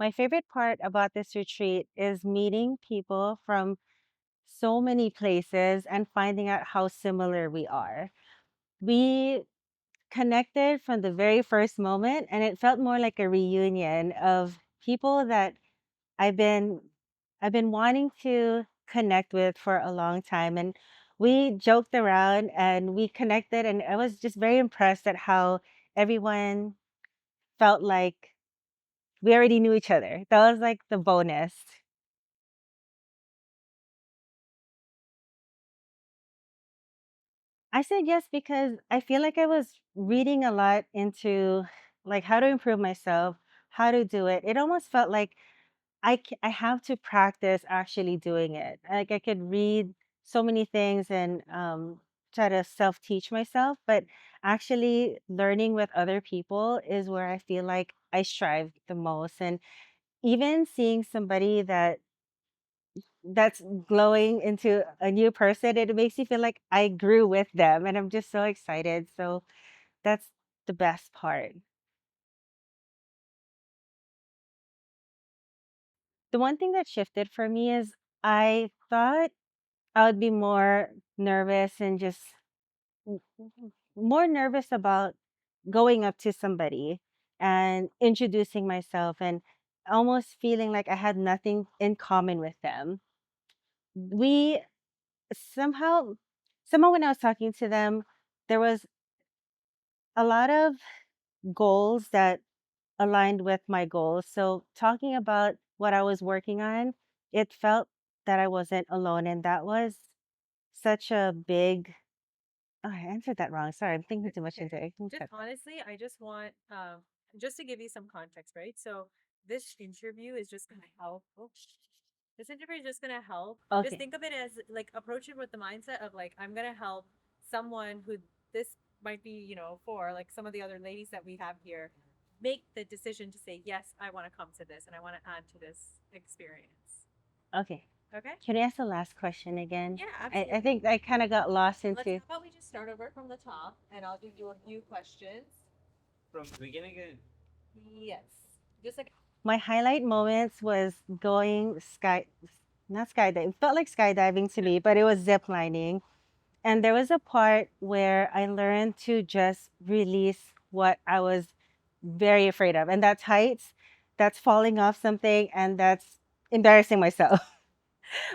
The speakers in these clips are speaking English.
My favorite part about this retreat is meeting people from so many places and finding out how similar we are. We connected from the very first moment, and it felt more like a reunion of people that I've been I've been wanting to connect with for a long time. And we joked around and we connected, and I was just very impressed at how everyone felt like we already knew each other. That was like the bonus. I said yes because I feel like I was reading a lot into like how to improve myself, how to do it. It almost felt like I have to practice actually doing it. Like I could read so many things and try to self teach myself, but actually learning with other people is where I feel like I strive the most. And even seeing somebody that's glowing into a new person, it makes me feel like I grew with them, and I'm just so excited. So that's the best part. The one thing that shifted for me is I thought I would be more nervous and just more nervous about going up to somebody and introducing myself and almost feeling like I had nothing in common with them. We somehow, somehow when I was talking to them, there was a lot of goals that aligned with my goals. So talking about what I was working on, it felt that I wasn't alone. And that was such a big, oh, I answered that wrong. Sorry, I'm thinking It's too much okay. into it. Can you Just cut that? honestly, I just want just to give you some context, right? So this interview is just gonna help. Oh, this interview is just gonna help. Just Okay. think of it as like approach it with the mindset of like I'm gonna help someone who this might be, for like some of the other ladies that we have here, make the decision to say yes, I want to come to this and I want to add to this experience. Okay. Okay? Can you ask the last question again? Yeah, I absolutely. think I kind of got lost Let's into how about we just start over from the top and I'll give you a few questions. From the beginning again. Yes. Just like my highlight moments was going not skydiving. It felt like skydiving to me, but it was zip lining. And there was a part where I learned to just release what I was very afraid of. And that's heights, that's falling off something, and that's embarrassing myself.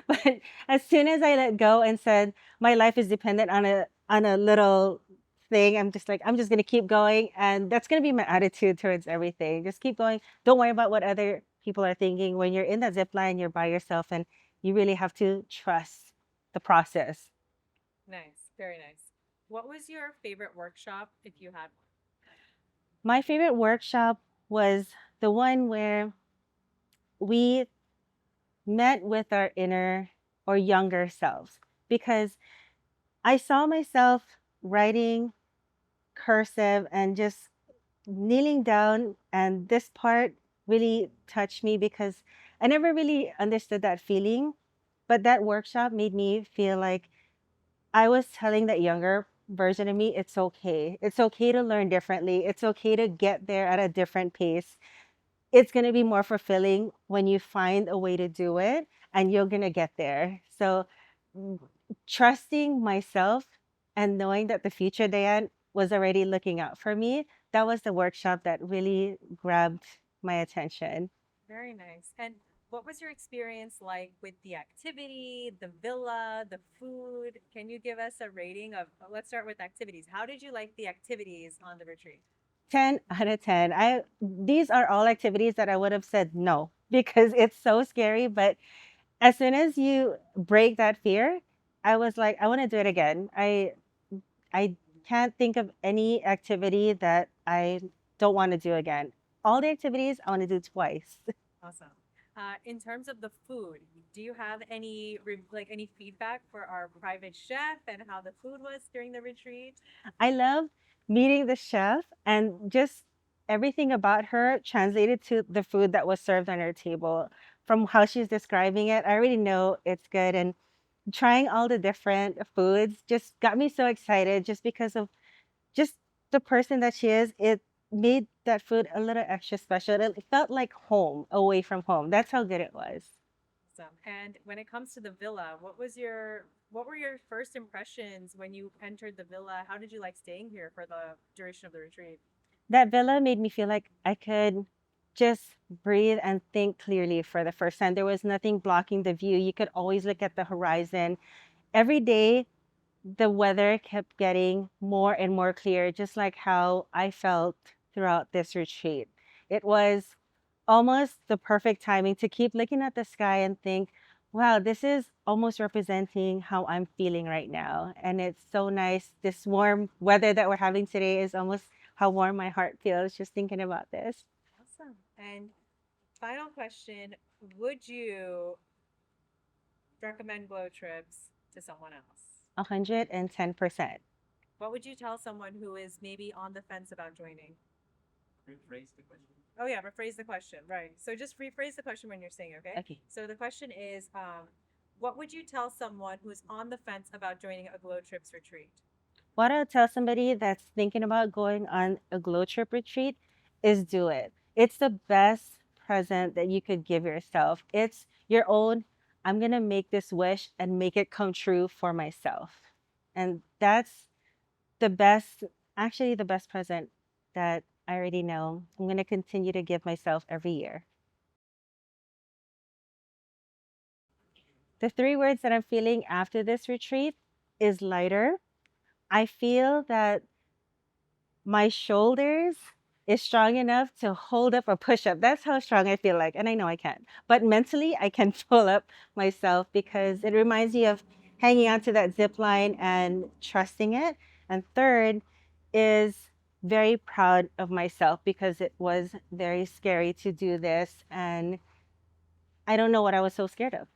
But as soon as I let go and said my life is dependent on a little thing, I'm just like, I'm just gonna keep going. And that's gonna be my attitude towards everything. Just keep going. Don't worry about what other people are thinking. When you're in that zip line, you're by yourself and you really have to trust the process. nice, very nice. What was your favorite workshop if you had My favorite workshop was the one where we met with our inner or younger selves because I saw myself writing cursive and just kneeling down. And this part really touched me because I never really understood that feeling. But that workshop made me feel like I was telling that younger version of me, it's okay. It's okay to learn differently. It's okay to get there at a different pace. It's going to be more fulfilling when you find a way to do it and you're going to get there. So, mm, trusting myself and knowing that the future Diane was already looking out for me, that was the workshop that really grabbed my attention. very nice. And what was your experience like with the activity, the villa, the food? Can you give us a rating of let's start with activities. How did you like the activities on the retreat? 10 out of 10. These are all activities that I would have said no because it's so scary, but as soon as you break that fear, I was like, I want to do it again. I can't think of any activity that I don't want to do again. All the activities I want to do twice. Awesome. In terms of the food, do you have any like any feedback for our private chef and how the food was during the retreat? I love meeting the chef and just everything about her translated to the food that was served on her table. From how she's describing it, I already know it's good. And trying all the different foods just got me so excited just because of just the person that she is. made that food a little extra special. It felt like home away from home. That's how good it was. Awesome. And when it comes to the villa, what were your first impressions when you entered the villa? How did you like staying here for the duration of the retreat? That villa made me feel like I could just breathe and think clearly for the first time. There was nothing blocking the view. You could always look at the horizon. Every day, the weather kept getting more and more clear, just like how I felt throughout this retreat. It was almost the perfect timing to keep looking at the sky and think, wow, this is almost representing how I'm feeling right now. And it's so nice. This warm weather that we're having today is almost how warm my heart feels just thinking about this. Awesome. And final question, would you recommend glow trips to someone else? 110%. What would you tell someone who is maybe on the fence about joining? Rephrase the question. Oh yeah, rephrase the question. Right. So just rephrase the question when you're saying, okay? Okay. So the question is, what would you tell someone who's on the fence about joining a Glow Trips retreat? What I'll tell somebody that's thinking about going on a glow trip retreat is do it. It's the best present that you could give yourself. It's your own, I'm going to make this wish and make it come true for myself. And that's the best, actually, the best present that I already know I'm going to continue to give myself every year. The three words that I'm feeling after this retreat is lighter. I feel that my shoulders is strong enough to hold up a push-up. That's how strong I feel like. And I know I can. But mentally, I can pull up myself because it reminds me of hanging onto that zip line and trusting it. And third is very proud of myself because it was very scary to do this. And I don't know what I was so scared of.